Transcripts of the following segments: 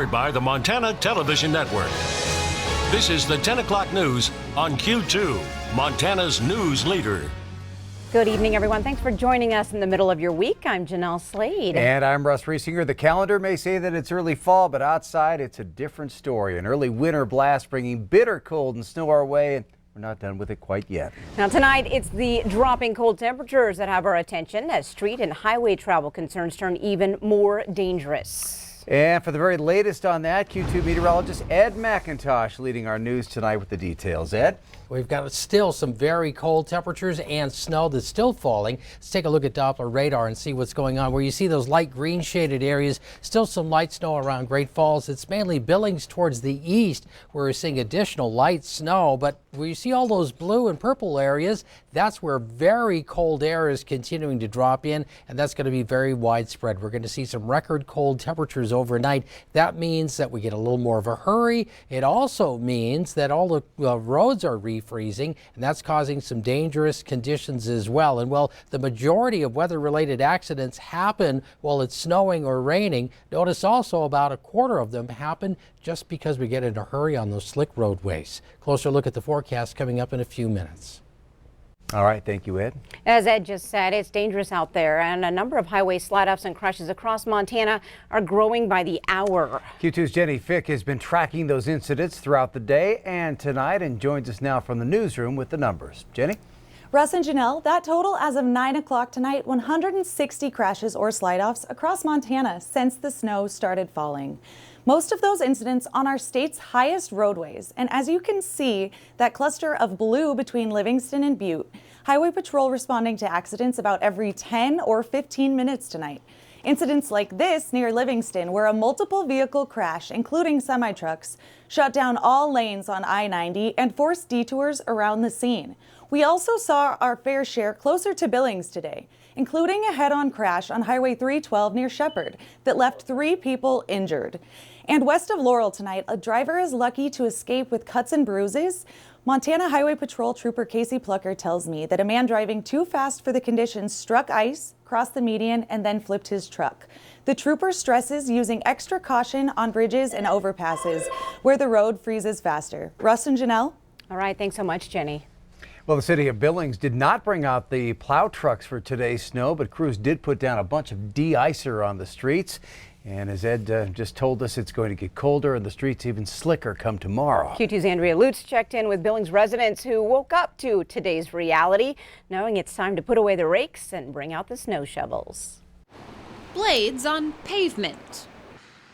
powered by the Montana Television Network. This is the 10 o'clock news on Q2, Montana's news leader. Good evening, everyone. Thanks for joining us in the middle of your week. I'm Jeanelle Slade. And I'm Russ Riesinger. The calendar may say that it's early fall, but outside it's a different story. An early winter blast bringing bitter cold and snow our way, and we're not done with it quite yet. Now tonight, it's the dropping cold temperatures that have our attention as street and highway travel concerns turn even more dangerous. And for the very latest on that, Q2 meteorologist Ed McIntosh leading our news tonight with the details. Ed? We've got still some very cold temperatures and snow that's still falling. Let's take a look at Doppler radar and see what's going on. Where you see those light green shaded areas, still some light snow around Great Falls. It's mainly Billings towards the east where we're seeing additional light snow. But where you see all those blue and purple areas, that's where very cold air is continuing to drop in, and that's going to be very widespread. We're going to see some record cold temperatures overnight. That means that we get a little more of a hurry. It also means that all the roads are refreezing, and that's causing some dangerous conditions as well. And well, the majority of weather-related accidents happen while it's snowing or raining. Notice also about a quarter of them happen just because we get in a hurry on those slick roadways. Closer look at the forecast coming up in a few minutes. All right, thank you, Ed. As Ed just said, it's dangerous out there, and a number of highway slide-ups and crashes across Montana are growing by the hour. Q2's Jenny Fick has been tracking those incidents throughout the day and tonight and joins us now from the newsroom with the numbers. Jenny? Russ and Jeanelle, that total as of 9 o'clock tonight, 160 crashes or slide-offs across Montana since the snow started falling. Most of those incidents on our state's highest roadways. And as you can see, that cluster of blue between Livingston and Butte, Highway Patrol responding to accidents about every 10 or 15 minutes tonight. Incidents like this near Livingston, where a multiple vehicle crash, including semi-trucks, shut down all lanes on I-90 and forced detours around the scene. We also saw our fair share closer to Billings today, including a head-on crash on Highway 312 near Shepherd that left 3 people injured. And west of Laurel tonight, a driver is lucky to escape with cuts and bruises. Montana Highway Patrol Trooper Casey Plucker tells me that a man driving too fast for the conditions struck ice, crossed the median, and then flipped his truck. The trooper stresses using extra caution on bridges and overpasses where the road freezes faster. Russ and Jeanelle? All right, thanks so much, Jenny. Well, the city of Billings did not bring out the plow trucks for today's snow, but crews did put down a bunch of de-icer on the streets. And as Ed just told us, it's going to get colder and the streets even slicker come tomorrow. Q2's Andrea Lutz checked in with Billings residents who woke up to today's reality, knowing it's time to put away the rakes and bring out the snow shovels. Blades on pavement.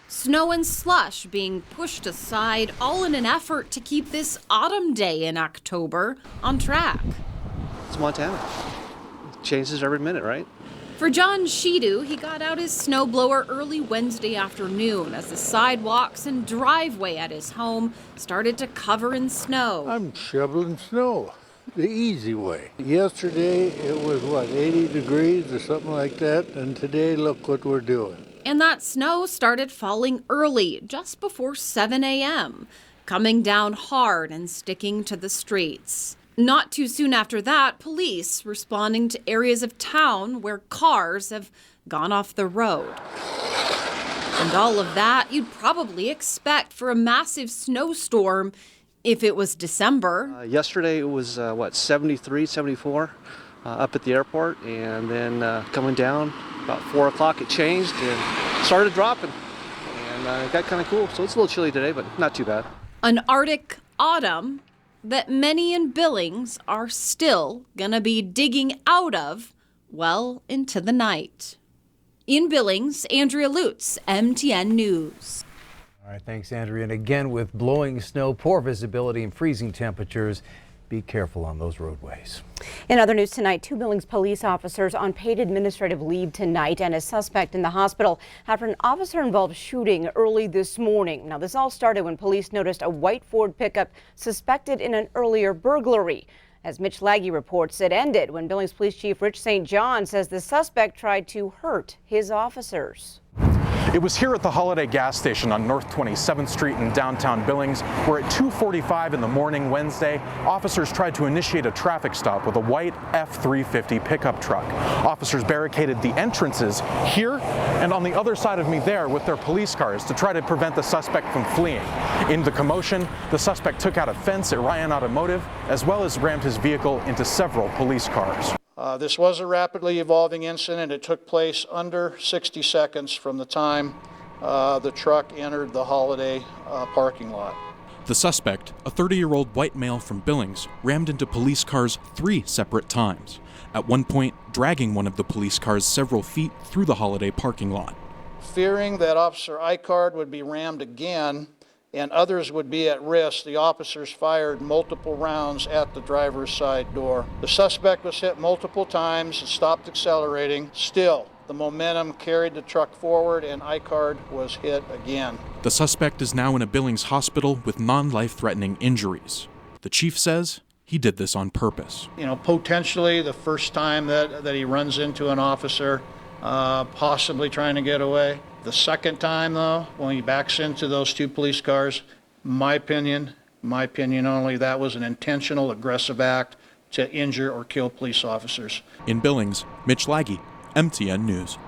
Snow and slush being pushed aside, all in an effort to keep this autumn day in October on track. It's Montana. It changes every minute, right? For John Shidu, he got out his snowblower early Wednesday afternoon as the sidewalks and driveway at his home started to cover in snow. I'm shoveling snow the easy way. Yesterday it was, 80 degrees or something like that, and today look what we're doing. And that snow started falling early, just before 7 a.m., coming down hard and sticking to the streets. Not too soon after that, police responding to areas of town where cars have gone off the road. And all of that you'd probably expect for a massive snowstorm if it was December. Yesterday it was, 73, 74 up at the airport, and then coming down about 4 o'clock it changed and started dropping. And it got kind of cool, so it's a little chilly today, but not too bad. An Arctic autumn that many in Billings are still gonna be digging out of well into the night. In Billings, Andrea Lutz, MTN News. All right, thanks, Andrea. And again, with blowing snow, poor visibility, and freezing temperatures, be careful on those roadways. In other news tonight, 2 Billings police officers on paid administrative leave tonight and a suspect in the hospital after an officer-involved shooting early this morning. Now, this all started when police noticed a white Ford pickup suspected in an earlier burglary. As Mitch Laggy reports, it ended when Billings Police Chief Rich St. John says the suspect tried to hurt his officers. It was here at the Holiday gas station on North 27th Street in downtown Billings, where at 2:45 in the morning Wednesday, officers tried to initiate a traffic stop with a white F-350 pickup truck. Officers barricaded the entrances here and on the other side of me there with their police cars to try to prevent the suspect from fleeing. In the commotion, the suspect took out a fence at Ryan Automotive, as well as rammed his vehicle into several police cars. This was a rapidly evolving incident. It took place under 60 seconds from the time the truck entered the Holiday parking lot. The suspect, a 30-year-old white male from Billings, rammed into police cars 3 separate times, at one point dragging one of the police cars several feet through the Holiday parking lot. Fearing that Officer Icard would be rammed again and others would be at risk, the officers fired multiple rounds at the driver's side door. The suspect was hit multiple times and stopped accelerating. Still, the momentum carried the truck forward and Icard was hit again. The suspect is now in a Billings hospital with non-life-threatening injuries. The chief says he did this on purpose. Potentially the first time that he runs into an officer, possibly trying to get away. The second time, though, when he backs into those 2 police cars, my opinion only, that was an intentional aggressive act to injure or kill police officers. In Billings, Mitch Laggy, MTN News.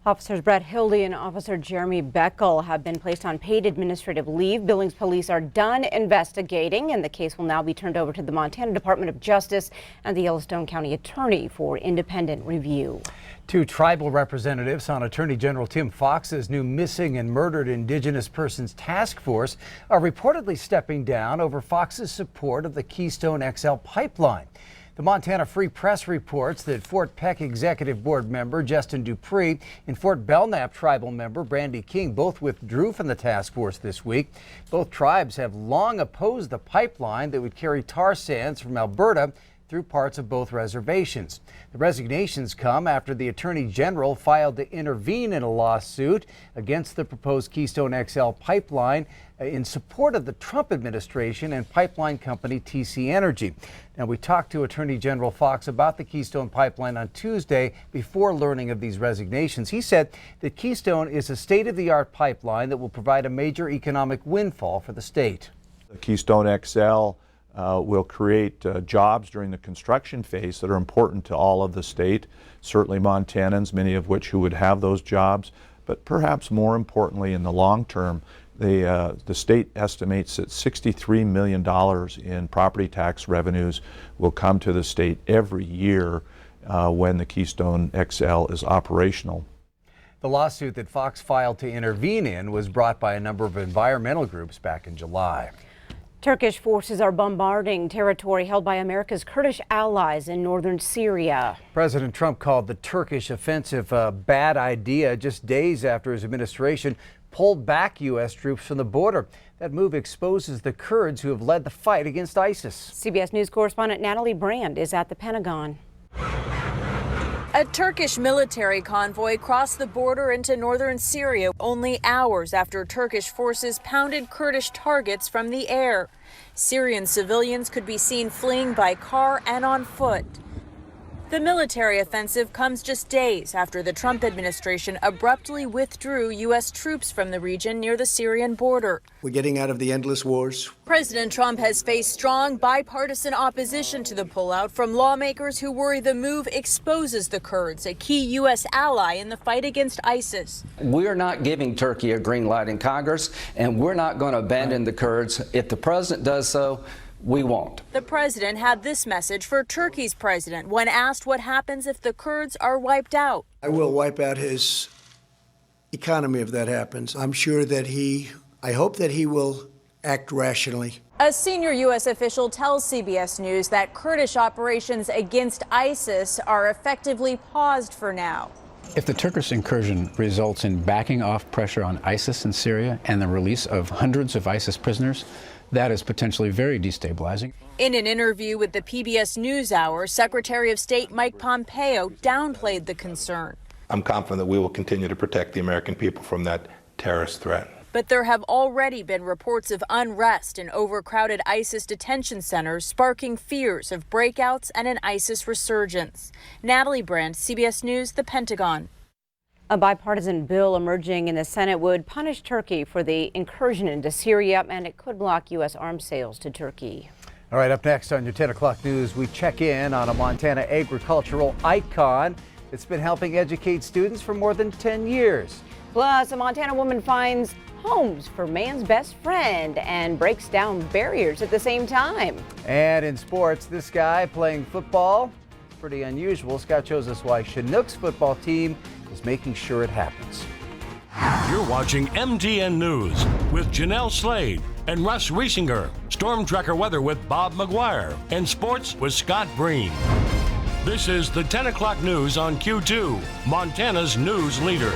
Officers Brett Hildy and Officer Jeremy Beckel have been placed on paid administrative leave. Billings police are done investigating, and the case will now be turned over to the Montana Department of Justice and the Yellowstone County Attorney for independent review. 2 tribal representatives on Attorney General Tim Fox's new Missing and Murdered Indigenous Persons Task Force are reportedly stepping down over Fox's support of the Keystone XL pipeline. The Montana Free Press reports that Fort Peck Executive Board member Justin Dupree and Fort Belknap tribal member Brandy King both withdrew from the task force this week. Both tribes have long opposed the pipeline that would carry tar sands from Alberta through parts of both reservations. The resignations come after the Attorney General filed to intervene in a lawsuit against the proposed Keystone XL pipeline in support of the Trump administration and pipeline company TC Energy. Now, we talked to Attorney General Fox about the Keystone pipeline on Tuesday before learning of these resignations. He said that Keystone is a state-of-the-art pipeline that will provide a major economic windfall for the state. The Keystone XL will create jobs during the construction phase that are important to all of the state, certainly Montanans, many of which who would have those jobs, but perhaps more importantly in the long term, the state estimates that $63 million in property tax revenues will come to the state every year when the Keystone XL is operational. The lawsuit that Fox filed to intervene in was brought by a number of environmental groups back in July. Turkish forces are bombarding territory held by America's Kurdish allies in northern Syria. President Trump called the Turkish offensive a bad idea just days after his administration pulled back U.S. troops from the border. That move exposes the Kurds who have led the fight against ISIS. CBS News correspondent Natalie Brand is at the Pentagon. A Turkish military convoy crossed the border into northern Syria only hours after Turkish forces pounded Kurdish targets from the air. Syrian civilians could be seen fleeing by car and on foot. The military offensive comes just days after the Trump administration abruptly withdrew U.S. troops from the region near the Syrian border. We're getting out of the endless wars. President Trump has faced strong bipartisan opposition to the pullout from lawmakers who worry the move exposes the Kurds, a key U.S. ally in the fight against ISIS. We're not giving Turkey a green light in Congress, and we're not going to abandon the Kurds. If the president does so, we won't. The president had this message for Turkey's president when asked what happens if the Kurds are wiped out. I will wipe out his economy if that happens. I'm sure that I hope that he will act rationally. A senior U.S. official tells CBS News that Kurdish operations against ISIS are effectively paused for now. If the Turkish incursion results in backing off pressure on ISIS in Syria and the release of hundreds of ISIS prisoners, that is potentially very destabilizing. In an interview with the PBS NewsHour, Secretary of State Mike Pompeo downplayed the concern. I'm confident that we will continue to protect the American people from that terrorist threat. But there have already been reports of unrest in overcrowded ISIS detention centers, sparking fears of breakouts and an ISIS resurgence. Natalie Brand, CBS News, The Pentagon. A bipartisan bill emerging in the Senate would punish Turkey for the incursion into Syria, and it could block U.S. arms sales to Turkey. All right, up next on your 10 o'clock news, we check in on a Montana agricultural icon that's been helping educate students for more than 10 years. Plus, a Montana woman finds homes for man's best friend and breaks down barriers at the same time. And in sports, this guy playing football, it's pretty unusual. Scott shows us why Chinook's football team is making sure it happens. You're watching MTN News with Jeanelle Slade and Russ Riesinger. Storm Tracker weather with Bob McGuire. And sports with Scott Breen. This is the 10 o'clock news on Q2, Montana's news leader.